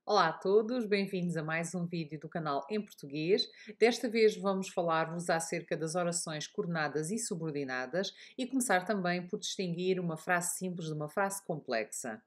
Olá a todos, bem-vindos a mais um vídeo do canal em português. Desta vez vamos falar-vos acerca das orações coordenadas e subordinadas e começar também por distinguir uma frase simples de uma frase complexa.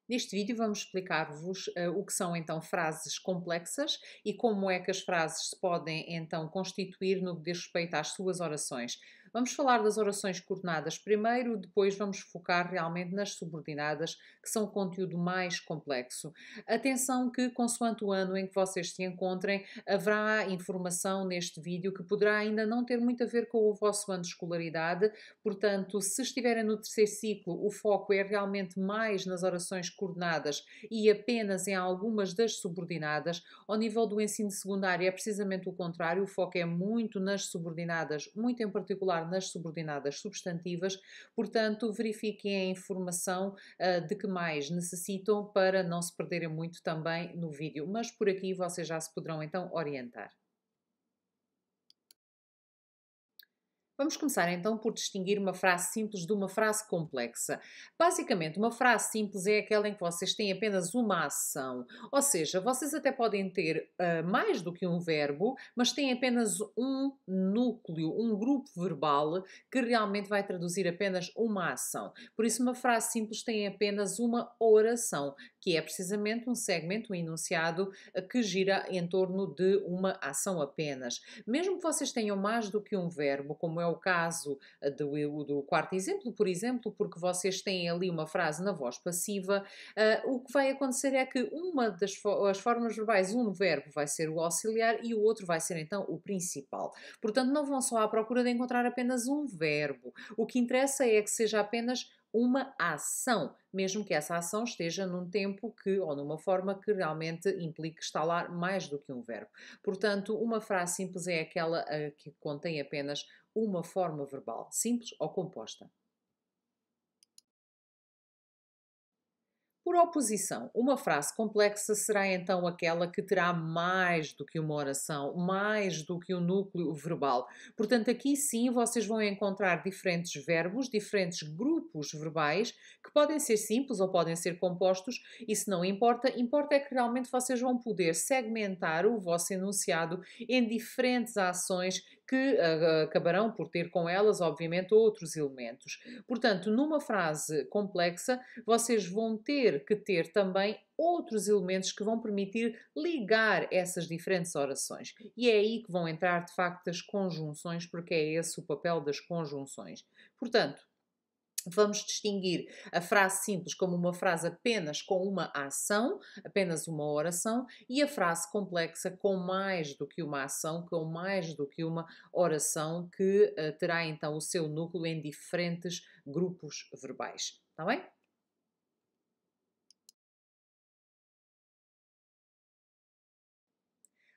Neste vídeo vamos explicar-vos o que são então frases complexas e como é que as frases se podem então constituir no que diz respeito às suas orações. Vamos falar das orações coordenadas primeiro, depois vamos focar realmente nas subordinadas, que são o conteúdo mais complexo. Atenção que, consoante o ano em que vocês se encontrem, haverá informação neste vídeo que poderá ainda não ter muito a ver com o vosso ano de escolaridade, portanto, se estiverem no terceiro ciclo, o foco é realmente mais nas orações coordenadas e apenas em algumas das subordinadas. Ao nível do ensino secundário é precisamente o contrário, o foco é muito nas subordinadas, muito em particular nas subordinadas substantivas, portanto, verifiquem a informação de que mais necessitam para não se perderem muito também no vídeo, mas por aqui vocês já se poderão então orientar. Vamos começar então por distinguir uma frase simples de uma frase complexa. Basicamente, uma frase simples é aquela em que vocês têm apenas uma ação, ou seja, vocês até podem ter mais do que um verbo, mas têm apenas um núcleo, um grupo verbal que realmente vai traduzir apenas uma ação. Por isso, uma frase simples tem apenas uma oração, que é precisamente um segmento, um enunciado que gira em torno de uma ação apenas. Mesmo que vocês tenham mais do que um verbo, como é o caso do quarto exemplo, por exemplo, porque vocês têm ali uma frase na voz passiva, o que vai acontecer é que uma das as formas verbais, um verbo vai ser o auxiliar e o outro vai ser então o principal. Portanto, não vão só à procura de encontrar apenas um verbo. O que interessa é que seja apenas uma ação, mesmo que essa ação esteja num tempo que, ou numa forma que realmente implique estar mais do que um verbo. Portanto, uma frase simples é aquela que contém apenas uma forma verbal, simples ou composta. Por oposição, uma frase complexa será então aquela que terá mais do que uma oração, mais do que um núcleo verbal. Portanto, aqui sim vocês vão encontrar diferentes verbos, diferentes grupos verbais, que podem ser simples ou podem ser compostos. Isso não importa, importa é que realmente vocês vão poder segmentar o vosso enunciado em diferentes ações que acabarão por ter com elas, obviamente, outros elementos. Portanto, numa frase complexa, vocês vão ter que ter também outros elementos que vão permitir ligar essas diferentes orações. E é aí que vão entrar, de facto, as conjunções, porque é esse o papel das conjunções. Portanto, vamos distinguir a frase simples como uma frase apenas com uma ação, apenas uma oração, e a frase complexa com mais do que uma ação, com mais do que uma oração, que terá então o seu núcleo em diferentes grupos verbais. Está bem?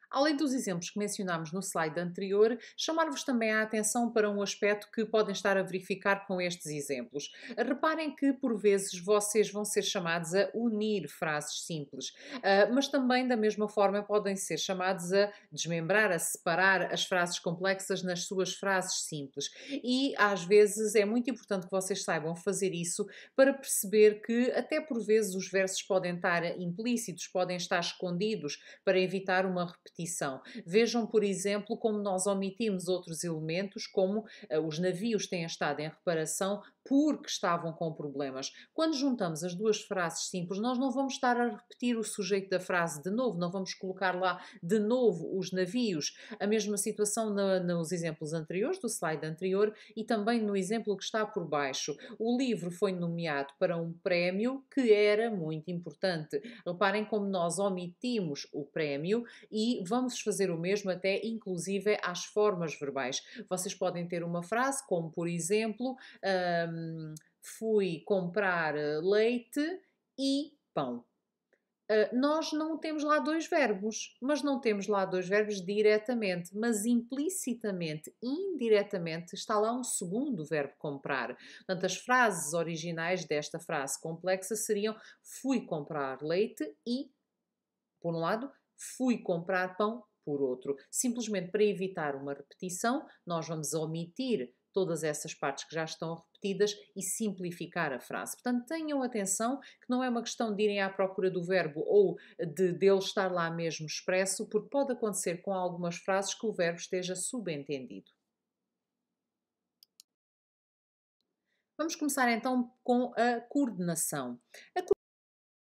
Além dos exemplos que mencionámos no slide anterior, chamar-vos também a atenção para um aspecto que podem estar a verificar com estes exemplos. Reparem que, por vezes, vocês vão ser chamados a unir frases simples, mas também, da mesma forma, podem ser chamados a desmembrar, a separar as frases complexas nas suas frases simples. E, às vezes, é muito importante que vocês saibam fazer isso para perceber que, até por vezes, os versos podem estar implícitos, podem estar escondidos, para evitar uma repetição. Vejam, por exemplo, como nós omitimos outros elementos, como os navios têm estado em reparação porque estavam com problemas. Quando juntamos as duas frases simples, nós não vamos estar a repetir o sujeito da frase de novo, não vamos colocar lá de novo os navios. A mesma situação nos exemplos anteriores, do slide anterior, e também no exemplo que está por baixo. O livro foi nomeado para um prémio que era muito importante. Reparem como nós omitimos o prémio e vamos fazer o mesmo até inclusive às formas verbais. Vocês podem ter uma frase como, por exemplo, fui comprar leite e pão. Nós não temos lá dois verbos, mas não temos lá dois verbos diretamente, mas implicitamente, indiretamente, está lá um segundo verbo comprar. Portanto, as frases originais desta frase complexa seriam fui comprar leite e, por um lado, fui comprar pão, por outro. Simplesmente para evitar uma repetição, nós vamos omitir todas essas partes que já estão repetidas e simplificar a frase. Portanto, tenham atenção que não é uma questão de irem à procura do verbo ou dele estar lá mesmo expresso, porque pode acontecer com algumas frases que o verbo esteja subentendido. Vamos começar então com a coordenação. A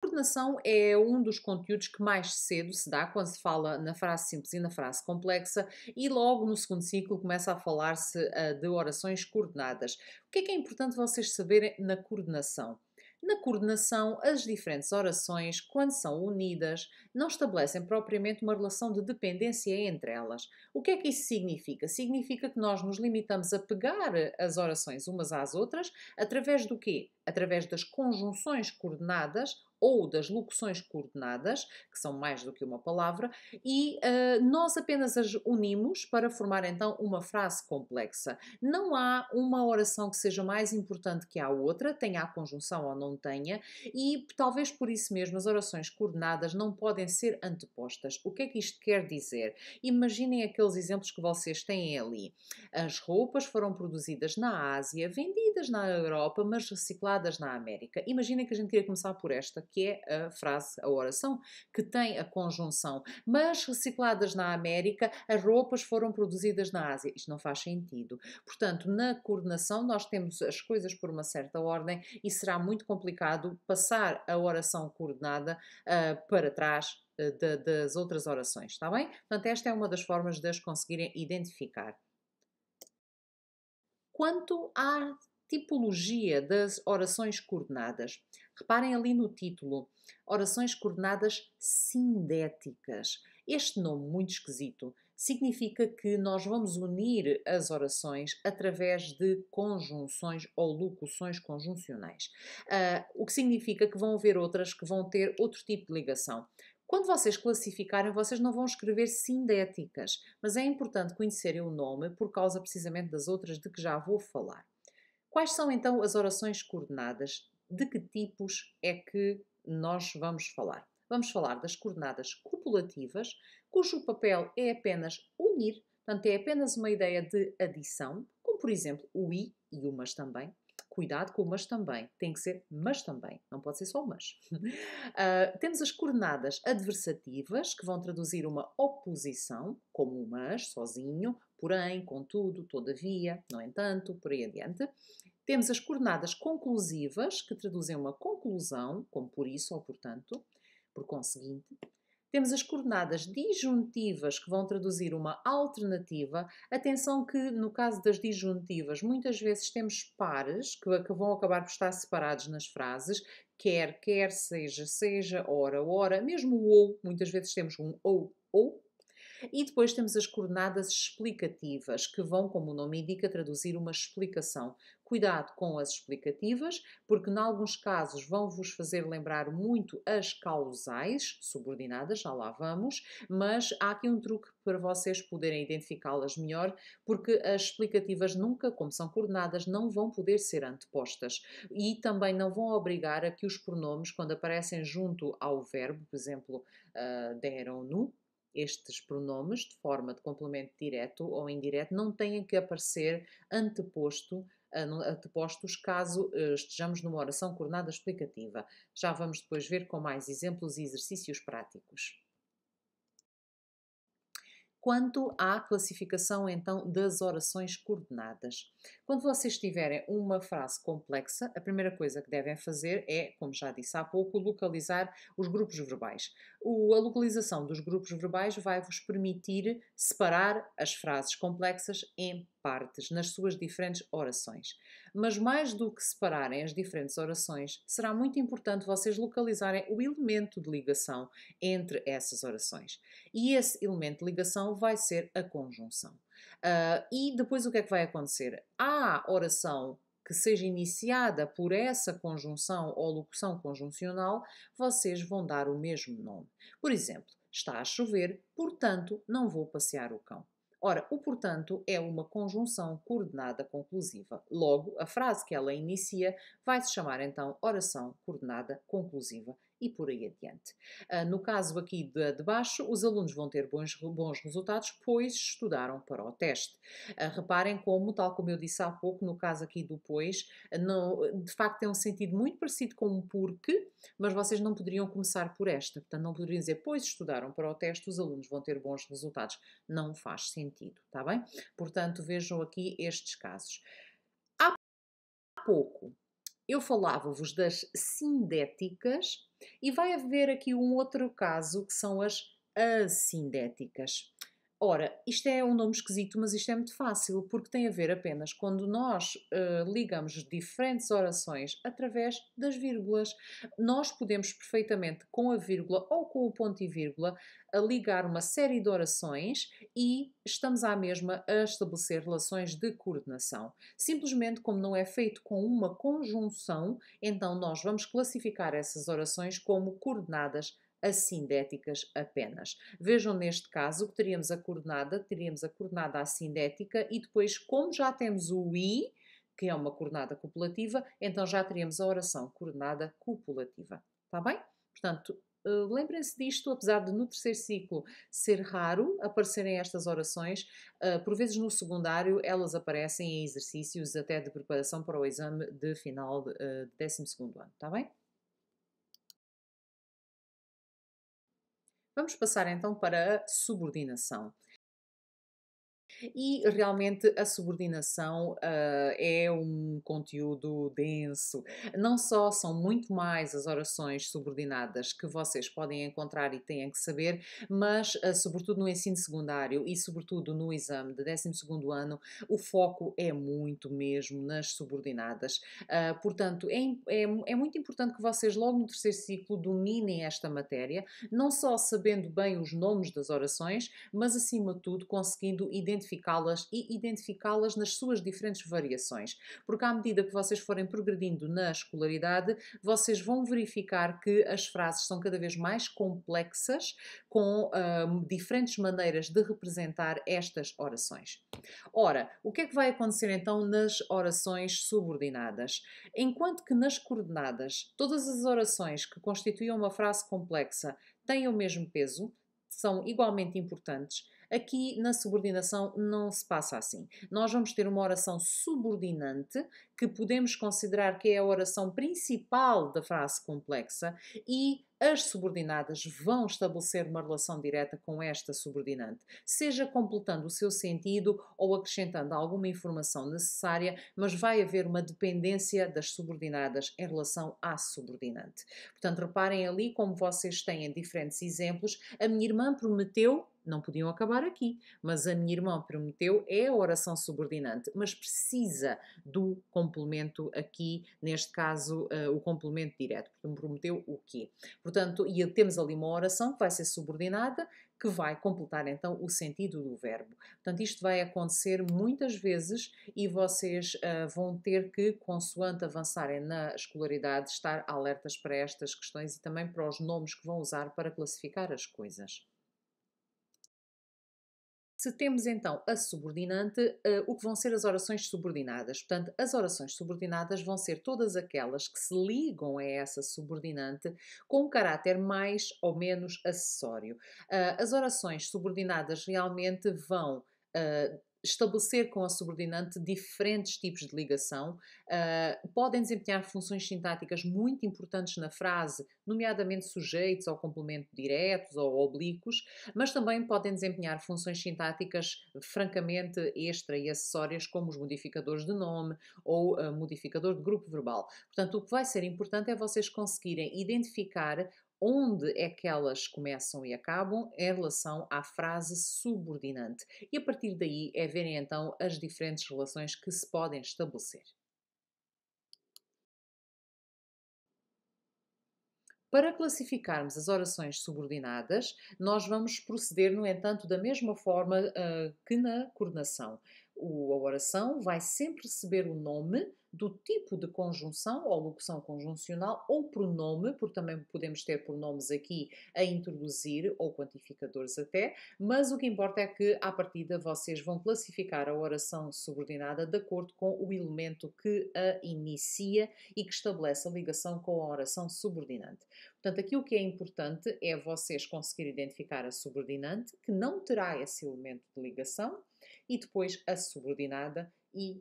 coordenação é um dos conteúdos que mais cedo se dá quando se fala na frase simples e na frase complexa, e logo no segundo ciclo começa a falar-se de orações coordenadas. O que é importante vocês saberem na coordenação? Na coordenação, as diferentes orações, quando são unidas, não estabelecem propriamente uma relação de dependência entre elas. O que é que isso significa? Significa que nós nos limitamos a pegar as orações umas às outras através do quê? Através das conjunções coordenadas ou das locuções coordenadas, que são mais do que uma palavra, e nós apenas as unimos para formar então uma frase complexa. Não há uma oração que seja mais importante que a outra, tenha a conjunção ou não tenha, e talvez por isso mesmo as orações coordenadas não podem ser antepostas. O que é que isto quer dizer? Imaginem aqueles exemplos que vocês têm ali. As roupas foram produzidas na Ásia, vendidas na Europa, mas recicladas na América. Imaginem que a gente queria começar por esta, que é a frase, a oração, que tem a conjunção. Mas recicladas na América, as roupas foram produzidas na Ásia. Isto não faz sentido. Portanto, na coordenação, nós temos as coisas por uma certa ordem e será muito complicado passar a oração coordenada para trás das outras orações, está bem? Portanto, esta é uma das formas de as conseguirem identificar. Quanto à tipologia das orações coordenadas, reparem ali no título, orações coordenadas sindéticas. Este nome muito esquisito significa que nós vamos unir as orações através de conjunções ou locuções conjuncionais. O que significa que vão haver outras que vão ter outro tipo de ligação. Quando vocês classificarem, vocês não vão escrever sindéticas, mas é importante conhecerem o nome por causa precisamente das outras de que já vou falar. Quais são então as orações coordenadas? De que tipos é que nós vamos falar? Vamos falar das coordenadas copulativas, cujo papel é apenas unir, portanto é apenas uma ideia de adição, como por exemplo o e o mas também. Cuidado com o mas também, tem que ser mas também, não pode ser só o mas. Temos as coordenadas adversativas, que vão traduzir uma oposição, como o mas, sozinho, porém, contudo, todavia, no entanto, por aí adiante. Temos as coordenadas conclusivas, que traduzem uma conclusão, como por isso ou portanto, por conseguinte. Temos as coordenadas disjuntivas, que vão traduzir uma alternativa. Atenção que, no caso das disjuntivas, muitas vezes temos pares que vão acabar por estar separados nas frases. Quer, quer, seja, seja, ora, ora. Mesmo o ou, muitas vezes temos um ou. E depois temos as coordenadas explicativas, que vão, como o nome indica, traduzir uma explicação. Cuidado com as explicativas, porque em alguns casos vão-vos fazer lembrar muito as causais subordinadas, já lá vamos, mas há aqui um truque para vocês poderem identificá-las melhor, porque as explicativas nunca, como são coordenadas, não vão poder ser antepostas e também não vão obrigar a que os pronomes, quando aparecem junto ao verbo, por exemplo, deram no, estes pronomes, de forma de complemento direto ou indireto, não têm que aparecer antepostos caso estejamos numa oração coordenada explicativa. Já vamos depois ver com mais exemplos e exercícios práticos. Quanto à classificação, então, das orações coordenadas. Quando vocês tiverem uma frase complexa, a primeira coisa que devem fazer é, como já disse há pouco, localizar os grupos verbais. A localização dos grupos verbais vai-vos permitir separar as frases complexas em partes, nas suas diferentes orações. Mas mais do que separarem as diferentes orações, será muito importante vocês localizarem o elemento de ligação entre essas orações. E esse elemento de ligação vai ser a conjunção. E depois o que é que vai acontecer? A oração que seja iniciada por essa conjunção ou locução conjuncional, vocês vão dar o mesmo nome. Por exemplo, está a chover, portanto, não vou passear o cão. Ora, o portanto é uma conjunção coordenada conclusiva. Logo, a frase que ela inicia vai se chamar então oração coordenada conclusiva. e por aí adiante. No caso aqui de baixo, os alunos vão ter bons resultados, pois estudaram para o teste. Reparem como, tal como eu disse há pouco, no caso aqui do pois, de facto tem um sentido muito parecido com um porque, mas vocês não poderiam começar por esta. Portanto, não poderiam dizer, pois estudaram para o teste, os alunos vão ter bons resultados. Não faz sentido, está bem? Portanto, vejam aqui estes casos. Há pouco eu falava-vos das sindéticas e vai haver aqui um outro caso que são as assindéticas. Ora, isto é um nome esquisito, mas isto é muito fácil, porque tem a ver apenas quando nós ligamos diferentes orações através das vírgulas. Nós podemos perfeitamente, com a vírgula ou com o ponto e vírgula, ligar uma série de orações e estamos à mesma a estabelecer relações de coordenação. Simplesmente como não é feito com uma conjunção, então nós vamos classificar essas orações como coordenadas assindéticas apenas. Vejam neste caso que teríamos a coordenada assindética e depois, como já temos o i, que é uma coordenada copulativa, então já teríamos a oração coordenada copulativa. Está bem? Portanto, lembrem-se disto, apesar de no terceiro ciclo ser raro aparecerem estas orações, por vezes no secundário elas aparecem em exercícios até de preparação para o exame de final de 12º ano. Está bem? Vamos passar então para a subordinação. E realmente a subordinação é um conteúdo denso. Não só são muito mais as orações subordinadas que vocês podem encontrar e têm que saber, mas sobretudo no ensino secundário e sobretudo no exame de 12º ano, o foco é muito mesmo nas subordinadas. Portanto, é muito importante que vocês logo no terceiro ciclo dominem esta matéria, não só sabendo bem os nomes das orações, mas acima de tudo conseguindo identificá-las e identificá-las nas suas diferentes variações. Porque à medida que vocês forem progredindo na escolaridade, vocês vão verificar que as frases são cada vez mais complexas, com diferentes maneiras de representar estas orações. Ora, o que é que vai acontecer então nas orações subordinadas? Enquanto que nas coordenadas, todas as orações que constituem uma frase complexa têm o mesmo peso, são igualmente importantes. Aqui na subordinação não se passa assim. Nós vamos ter uma oração subordinante, que podemos considerar que é a oração principal da frase complexa, e as subordinadas vão estabelecer uma relação direta com esta subordinante, seja completando o seu sentido ou acrescentando alguma informação necessária, mas vai haver uma dependência das subordinadas em relação à subordinante. Portanto, reparem ali como vocês têm diferentes exemplos. A minha irmã prometeu. Não podiam acabar aqui, mas a minha irmã prometeu é a oração subordinante, mas precisa do complemento aqui, neste caso, o complemento direto. Portanto, prometeu o quê? Portanto, e temos ali uma oração que vai ser subordinada, que vai completar então o sentido do verbo. Portanto, isto vai acontecer muitas vezes e vocês vão ter que, consoante avançarem na escolaridade, estar alertas para estas questões e também para os nomes que vão usar para classificar as coisas. Se temos então a subordinante, o que vão ser as orações subordinadas? Portanto, as orações subordinadas vão ser todas aquelas que se ligam a essa subordinante com um caráter mais ou menos acessório. As orações subordinadas realmente vão estabelecer com a subordinante diferentes tipos de ligação, podem desempenhar funções sintáticas muito importantes na frase, nomeadamente sujeitos ou complemento diretos ou oblíquos, mas também podem desempenhar funções sintáticas francamente extra e acessórias, como os modificadores de nome ou modificador de grupo verbal. Portanto, o que vai ser importante é vocês conseguirem identificar onde é que elas começam e acabam em relação à frase subordinante. E a partir daí é verem então as diferentes relações que se podem estabelecer. Para classificarmos as orações subordinadas, nós vamos proceder, no entanto, da mesma forma que na coordenação. A oração vai sempre receber o nome do tipo de conjunção ou locução conjuncional ou pronome, porque também podemos ter pronomes aqui a introduzir ou quantificadores até, mas o que importa é que, à partida, vocês vão classificar a oração subordinada de acordo com o elemento que a inicia e que estabelece a ligação com a oração subordinante. Portanto, aqui o que é importante é vocês conseguirem identificar a subordinante, que não terá esse elemento de ligação, e depois a subordinada e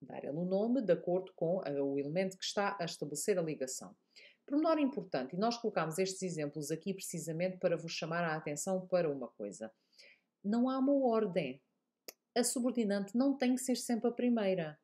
dar-lhe o nome de acordo com o elemento que está a estabelecer a ligação. Pormenor importante, e nós colocamos estes exemplos aqui precisamente para vos chamar a atenção para uma coisa. Não há uma ordem. A subordinante não tem que ser sempre a primeira.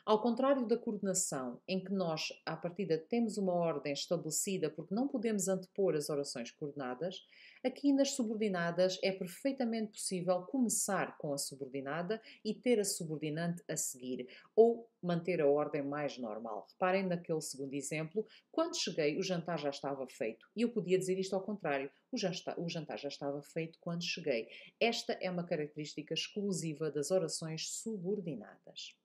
Ao contrário da coordenação, em que nós, à partida, temos uma ordem estabelecida porque não podemos antepor as orações coordenadas, aqui nas subordinadas é perfeitamente possível começar com a subordinada e ter a subordinante a seguir, ou manter a ordem mais normal. Reparem naquele segundo exemplo, quando cheguei o jantar já estava feito. E eu podia dizer isto ao contrário, o jantar já estava feito quando cheguei. Esta é uma característica exclusiva das orações subordinadas.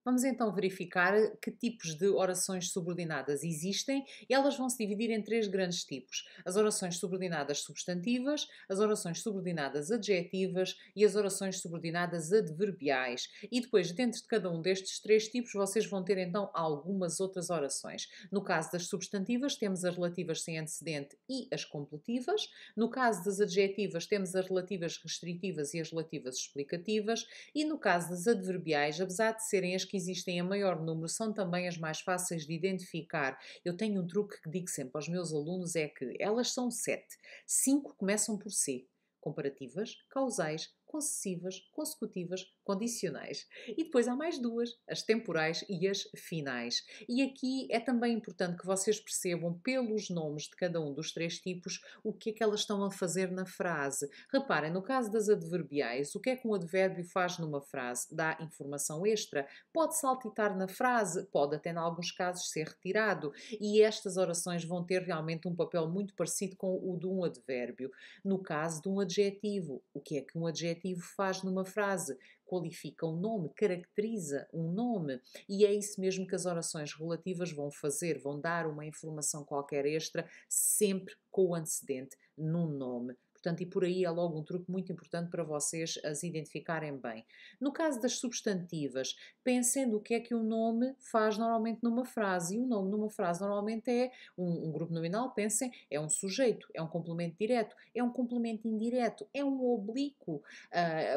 Vamos então verificar que tipos de orações subordinadas existem e elas vão se dividir em três grandes tipos: as orações subordinadas substantivas, as orações subordinadas adjetivas e as orações subordinadas adverbiais. E depois, dentro de cada um destes três tipos, vocês vão ter então algumas outras orações. No caso das substantivas, temos as relativas sem antecedente e as completivas. No caso das adjetivas, temos as relativas restritivas e as relativas explicativas. E no caso das adverbiais, apesar de serem as que existem em maior número, são também as mais fáceis de identificar. Eu tenho um truque que digo sempre aos meus alunos, é que elas são 7. 5 começam por C. Comparativas, causais, concessivas, consecutivas, condicionais. E depois há mais duas, as temporais e as finais. E aqui é também importante que vocês percebam, pelos nomes de cada um dos três tipos, o que é que elas estão a fazer na frase. Reparem, no caso das adverbiais, o que é que um advérbio faz numa frase? Dá informação extra. Pode saltitar na frase, pode até, em alguns casos, ser retirado. E estas orações vão ter realmente um papel muito parecido com o de um advérbio. No caso de um adjetivo, o que é que um adjetivo faz numa frase? Qualifica um nome, caracteriza um nome. E é isso mesmo que as orações relativas vão fazer, vão dar uma informação qualquer extra, sempre com o antecedente num nome. Portanto, e por aí é logo um truque muito importante para vocês as identificarem bem. No caso das substantivas, pensem no que é que um nome faz normalmente numa frase. E um nome numa frase normalmente é um grupo nominal, pensem, é um sujeito, é um complemento direto, é um complemento indireto, é um oblíquo.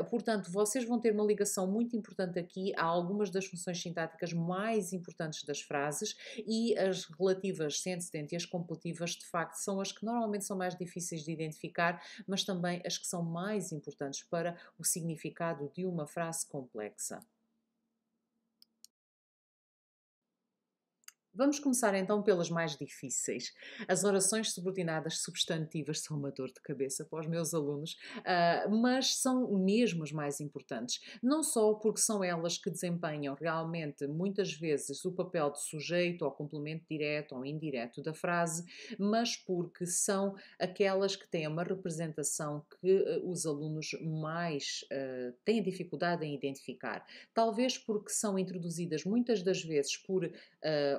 Portanto, vocês vão ter uma ligação muito importante aqui a algumas das funções sintáticas mais importantes das frases e as relativas sem antecedente e as completivas, de facto, são as que normalmente são mais difíceis de identificar, mas também as que são mais importantes para o significado de uma frase complexa. Vamos começar então pelas mais difíceis. As orações subordinadas substantivas são uma dor de cabeça para os meus alunos, mas são mesmo as mais importantes. Não só porque são elas que desempenham realmente muitas vezes o papel de sujeito ou complemento direto ou indireto da frase, mas porque são aquelas que têm uma representação que os alunos mais têm dificuldade em identificar. Talvez porque são introduzidas muitas das vezes por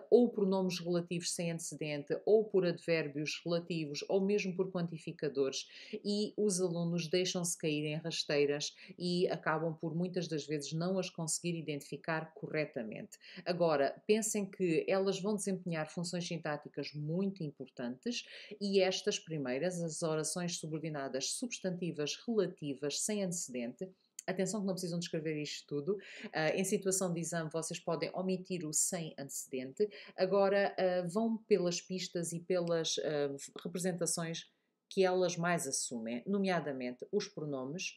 ou por nomes relativos sem antecedente, ou por advérbios relativos, ou mesmo por quantificadores, e os alunos deixam-se cair em rasteiras e acabam por muitas das vezes não as conseguir identificar corretamente. Agora, pensem que elas vão desempenhar funções sintáticas muito importantes e estas primeiras, as orações subordinadas substantivas relativas sem antecedente, atenção que não precisam de escrever isto tudo. Em situação de exame, vocês podem omitir o sem antecedente. Agora, vão pelas pistas e pelas representações que elas mais assumem, nomeadamente os pronomes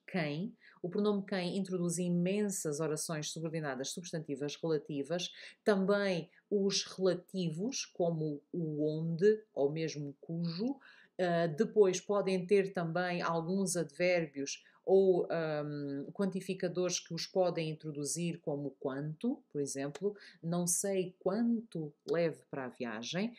quem. O pronome quem introduz imensas orações subordinadas substantivas relativas, também os relativos, como o onde ou mesmo cujo. Depois podem ter também alguns advérbios ou quantificadores que os podem introduzir, como quanto, por exemplo, não sei quanto leve para a viagem,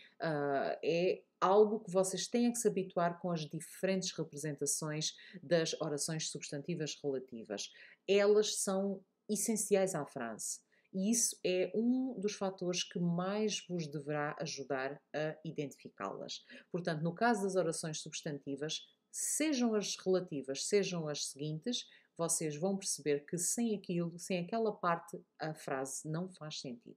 é algo que vocês têm que se habituar com as diferentes representações das orações substantivas relativas. Elas são essenciais à frase. E isso é um dos fatores que mais vos deverá ajudar a identificá-las. Portanto, no caso das orações substantivas, sejam as relativas, sejam as seguintes, vocês vão perceber que sem aquilo, sem aquela parte, a frase não faz sentido.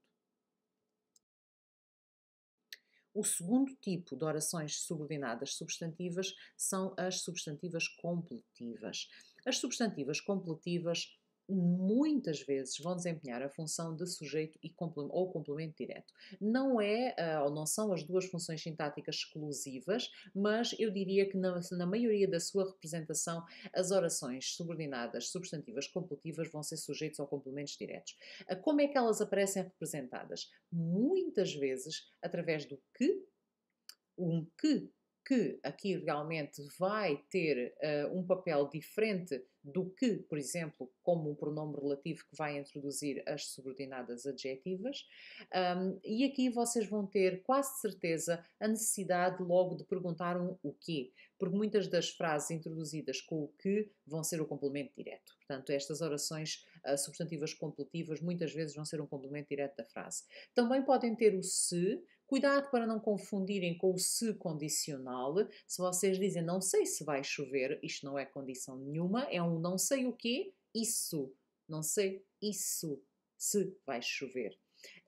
O segundo tipo de orações subordinadas substantivas são as substantivas completivas. As substantivas completivas muitas vezes vão desempenhar a função de sujeito e ou complemento direto. Não é, ou não são as duas funções sintáticas exclusivas, mas eu diria que na maioria da sua representação as orações subordinadas substantivas completivas vão ser sujeitos ou complementos diretos. Como é que elas aparecem representadas? Muitas vezes através do que, um que aqui realmente vai ter um papel diferente do que, por exemplo, como um pronome relativo que vai introduzir as subordinadas adjetivas. E aqui vocês vão ter quase certeza a necessidade logo de perguntar um o quê, porque muitas das frases introduzidas com o que vão ser o complemento direto. Portanto, estas orações substantivas completivas muitas vezes vão ser um complemento direto da frase. Também podem ter o se. Cuidado para não confundirem com o se condicional. Se vocês dizem não sei se vai chover, isto não é condição nenhuma, é um não sei o quê, isso. Não sei isso, se vai chover.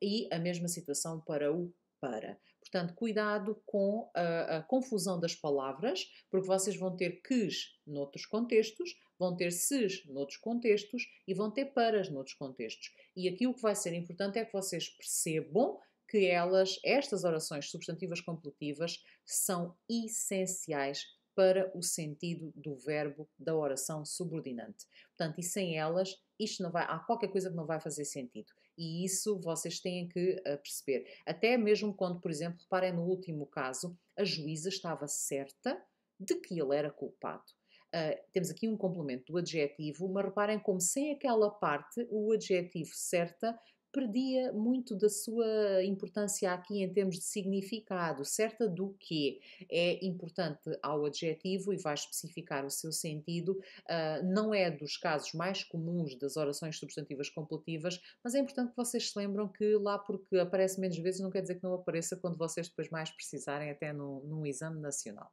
E a mesma situação para o para. Portanto, cuidado com a confusão das palavras, porque vocês vão ter ques noutros contextos, vão ter ses noutros contextos e vão ter paras noutros contextos. E aqui o que vai ser importante é que vocês percebam que estas orações substantivas completivas, são essenciais para o sentido do verbo da oração subordinante. Portanto, e sem elas, isto não vai, há qualquer coisa que não vai fazer sentido. E isso vocês têm que perceber. Até mesmo quando, por exemplo, reparem no último caso, a juíza estava certa de que ele era culpado. Temos aqui um complemento do adjetivo, mas reparem como sem aquela parte, o adjetivo certa perdia muito da sua importância aqui em termos de significado. Certa do quê? É importante ao adjetivo e vai especificar o seu sentido. Não é dos casos mais comuns das orações substantivas completivas, mas é importante que vocês se lembram que lá porque aparece menos vezes não quer dizer que não apareça quando vocês depois mais precisarem, até num exame nacional.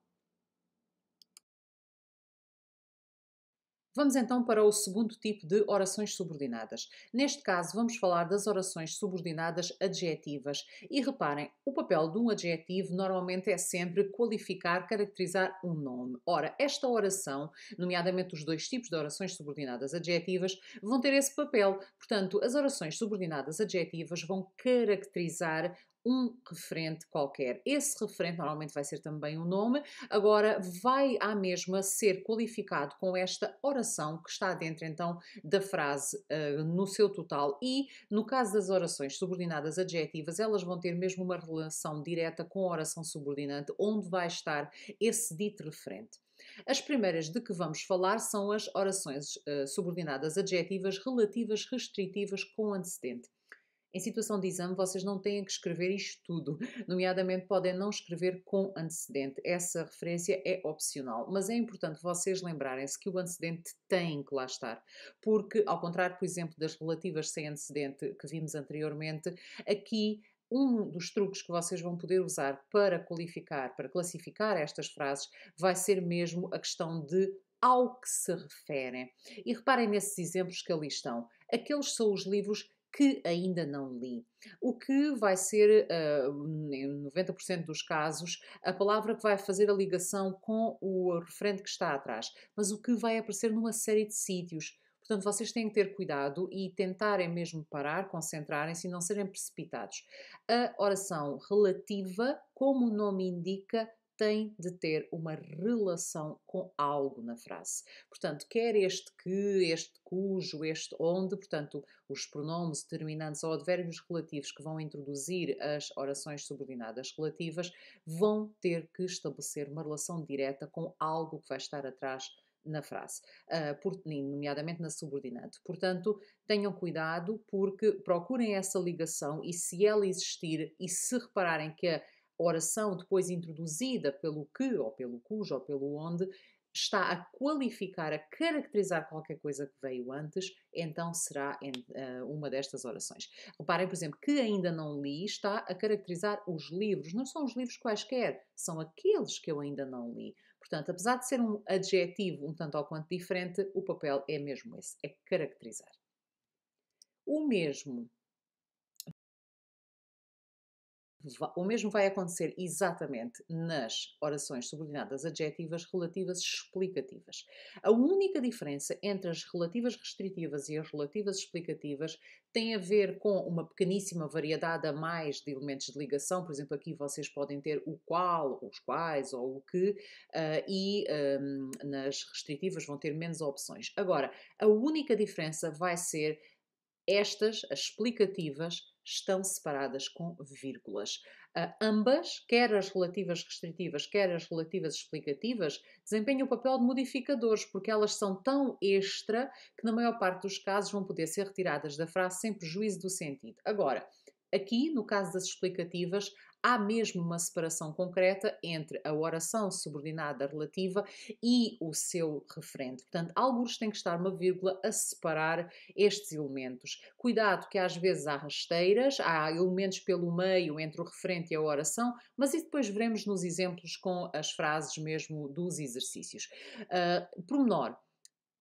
Vamos então para o segundo tipo de orações subordinadas. Neste caso, vamos falar das orações subordinadas adjetivas. E reparem, o papel de um adjetivo normalmente é sempre qualificar, caracterizar um nome. Ora, esta oração, nomeadamente os dois tipos de orações subordinadas adjetivas, vão ter esse papel. Portanto, as orações subordinadas adjetivas vão caracterizar um referente qualquer. Esse referente normalmente vai ser também um nome, agora vai à mesma ser qualificado com esta oração que está dentro então da frase no seu total e no caso das orações subordinadas adjetivas, elas vão ter mesmo uma relação direta com a oração subordinante, onde vai estar esse dito referente. As primeiras de que vamos falar são as orações subordinadas adjetivas relativas restritivas com antecedente. Em situação de exame, vocês não têm que escrever isto tudo, nomeadamente podem não escrever com antecedente. Essa referência é opcional, mas é importante vocês lembrarem-se que o antecedente tem que lá estar, porque, ao contrário, por exemplo, das relativas sem antecedente que vimos anteriormente, aqui um dos truques que vocês vão poder usar para qualificar, para classificar estas frases, vai ser mesmo a questão de ao que se referem. E reparem nesses exemplos que ali estão. Aqueles são os livros que ainda não li. O que vai ser, em 90% dos casos, a palavra que vai fazer a ligação com o referente que está atrás, mas o que vai aparecer numa série de sítios. Portanto, vocês têm que ter cuidado e tentarem mesmo parar, concentrarem-se e não serem precipitados. A oração relativa, como o nome indica, tem de ter uma relação com algo na frase. Portanto, quer este que, este cujo, este onde, portanto, os pronomes determinantes ou advérbios relativos que vão introduzir as orações subordinadas relativas vão ter que estabelecer uma relação direta com algo que vai estar atrás na frase, nomeadamente na subordinante. Portanto, tenham cuidado porque procurem essa ligação e se ela existir e se repararem que a oração depois introduzida pelo que, ou pelo cujo, ou pelo onde, está a qualificar, a caracterizar qualquer coisa que veio antes, então será uma destas orações. Reparem, por exemplo, que ainda não li está a caracterizar os livros. Não são os livros quaisquer, são aqueles que eu ainda não li. Portanto, apesar de ser um adjetivo um tanto ou quanto diferente, o papel é mesmo esse, é caracterizar. O mesmo O mesmo vai acontecer exatamente nas orações subordinadas adjetivas relativas explicativas. A única diferença entre as relativas restritivas e as relativas explicativas tem a ver com uma pequeníssima variedade a mais de elementos de ligação. Por exemplo, aqui vocês podem ter o qual, os quais ou o que, nas restritivas vão ter menos opções. Agora, a única diferença vai ser estas, as explicativas, estão separadas com vírgulas. Ambas, quer as relativas restritivas, quer as relativas explicativas, desempenham o papel de modificadores, porque elas são tão extra que, na maior parte dos casos, vão poder ser retiradas da frase sem prejuízo do sentido. Agora, aqui, no caso das explicativas, há mesmo uma separação concreta entre a oração subordinada relativa e o seu referente. Portanto, alguns tem que estar uma vírgula a separar estes elementos. Cuidado que às vezes há rasteiras, há elementos pelo meio entre o referente e a oração, mas isso depois veremos nos exemplos com as frases mesmo dos exercícios. Pormenor,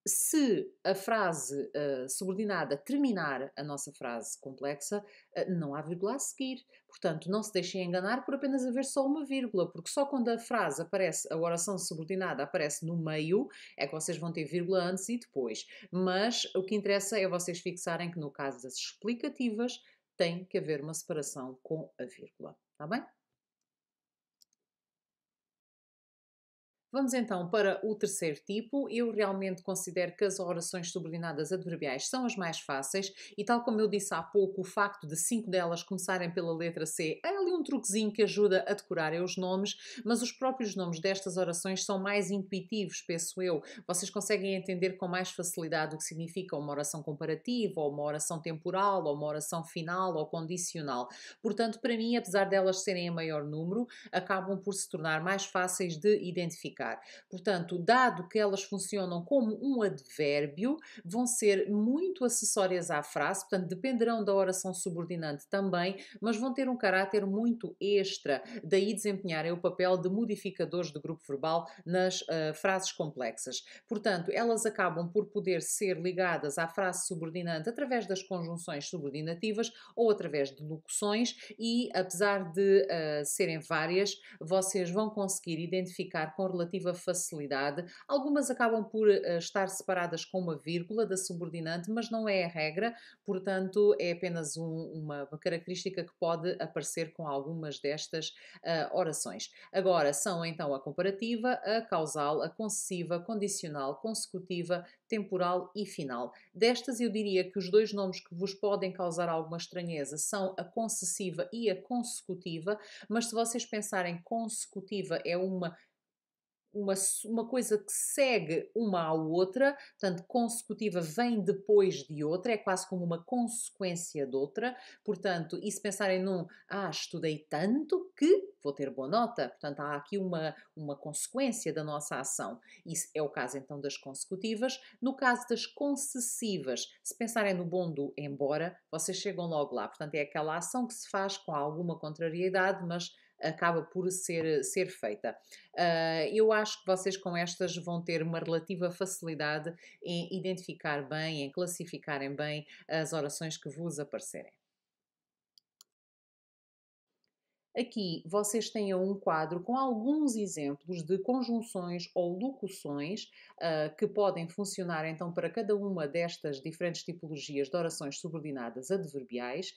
se a frase subordinada terminar a nossa frase complexa, não há vírgula a seguir. Portanto, não se deixem enganar por apenas haver só uma vírgula, porque só quando a frase aparece, a oração subordinada aparece no meio, é que vocês vão ter vírgula antes e depois. Mas o que interessa é vocês fixarem que no caso das explicativas tem que haver uma separação com a vírgula. Está bem? Vamos então para o terceiro tipo. Eu realmente considero que as orações subordinadas adverbiais são as mais fáceis e, tal como eu disse há pouco, o facto de 5 delas começarem pela letra C é ali um truquezinho que ajuda a decorarem os nomes, mas os próprios nomes destas orações são mais intuitivos, penso eu. Vocês conseguem entender com mais facilidade o que significa uma oração comparativa, ou uma oração temporal, ou uma oração final ou condicional. Portanto, para mim, apesar delas serem em maior número, acabam por se tornar mais fáceis de identificar. Portanto, dado que elas funcionam como um advérbio, vão ser muito acessórias à frase, portanto, dependerão da oração subordinante também, mas vão ter um caráter muito extra, daí desempenharem o papel de modificadores de grupo verbal nas frases complexas. Portanto, elas acabam por poder ser ligadas à frase subordinante através das conjunções subordinativas ou através de locuções e, apesar de serem várias, vocês vão conseguir identificar com relativa facilidade. Algumas acabam por estar separadas com uma vírgula da subordinante, mas não é a regra, portanto, é apenas uma característica que pode aparecer com algumas destas orações. Agora, são então a comparativa, a causal, a concessiva, condicional, consecutiva, temporal e final. Destas, eu diria que os dois nomes que vos podem causar alguma estranheza são a concessiva e a consecutiva, mas se vocês pensarem consecutiva é uma coisa que segue uma à outra, portanto, consecutiva vem depois de outra, é quase como uma consequência de outra, portanto, e se pensarem estudei tanto que vou ter boa nota, portanto, há aqui uma consequência da nossa ação. Isso é o caso então das consecutivas. No caso das concessivas, se pensarem no bom do embora, vocês chegam logo lá, portanto, é aquela ação que se faz com alguma contrariedade, mas acaba por ser feita. Eu acho que vocês com estas vão ter uma relativa facilidade em identificar bem, em classificarem bem as orações que vos aparecerem. Aqui vocês têm um quadro com alguns exemplos de conjunções ou locuções que podem funcionar então para cada uma destas diferentes tipologias de orações subordinadas adverbiais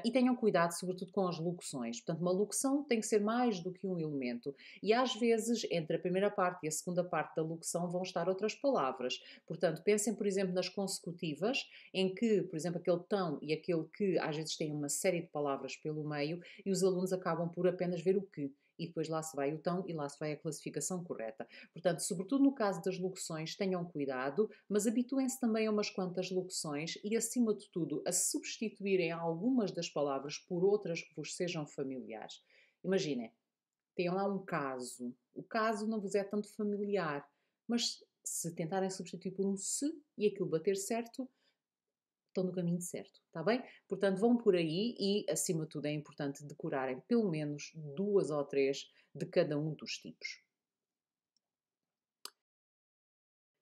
e tenham cuidado sobretudo com as locuções. Portanto, uma locução tem que ser mais do que um elemento e às vezes entre a primeira parte e a segunda parte da locução vão estar outras palavras. Portanto, pensem por exemplo nas consecutivas em que, por exemplo, aquele tão e aquele que às vezes têm uma série de palavras pelo meio e os alunos acabam por apenas ver o que. E depois lá se vai o tão e lá se vai a classificação correta. Portanto, sobretudo no caso das locuções, tenham cuidado, mas habituem-se também a umas quantas locuções e, acima de tudo, a substituírem algumas das palavras por outras que vos sejam familiares. Imaginem, tem lá um caso. O caso não vos é tanto familiar, mas se tentarem substituir por um se e aquilo bater certo, estão no caminho certo, está bem? Portanto, vão por aí e, acima de tudo, é importante decorarem pelo menos 2 ou 3 de cada um dos tipos.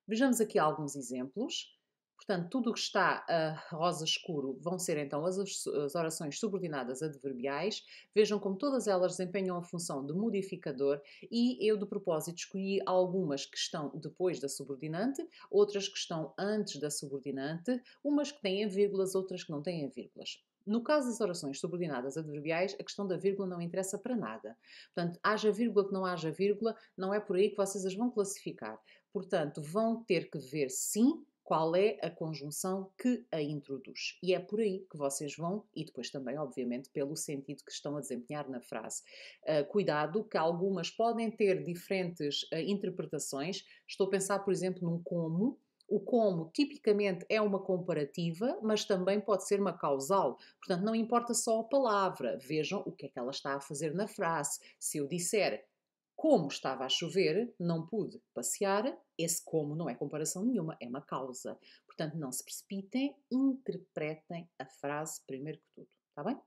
Vejamos aqui alguns exemplos. Portanto, tudo o que está a rosa escuro vão ser então as orações subordinadas adverbiais. Vejam como todas elas desempenham a função de modificador e eu, de propósito, escolhi algumas que estão depois da subordinante, outras que estão antes da subordinante, umas que têm vírgulas, outras que não têm vírgulas. No caso das orações subordinadas adverbiais, a questão da vírgula não interessa para nada. Portanto, haja vírgula que não haja vírgula, não é por aí que vocês as vão classificar. Portanto, vão ter que ver sim qual é a conjunção que a introduz. E é por aí que vocês vão, e depois também, obviamente, pelo sentido que estão a desempenhar na frase. Cuidado, que algumas podem ter diferentes interpretações. Estou a pensar, por exemplo, num como. O como, tipicamente, é uma comparativa, mas também pode ser uma causal. Portanto, não importa só a palavra. Vejam o que é que ela está a fazer na frase. Se eu disser como estava a chover, não pude passear. Esse como não é comparação nenhuma, é uma causa. Portanto, não se precipitem, interpretem a frase primeiro que tudo. Está bem?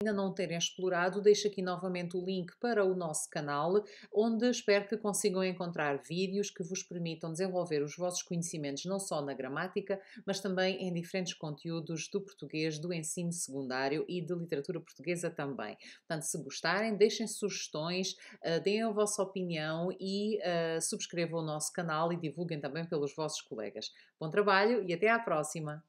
Ainda não terem explorado, deixo aqui novamente o link para o nosso canal, onde espero que consigam encontrar vídeos que vos permitam desenvolver os vossos conhecimentos não só na gramática, mas também em diferentes conteúdos do português, do ensino secundário e de literatura portuguesa também. Portanto, se gostarem, deixem sugestões, deem a vossa opinião e subscrevam o nosso canal e divulguem também pelos vossos colegas. Bom trabalho e até à próxima!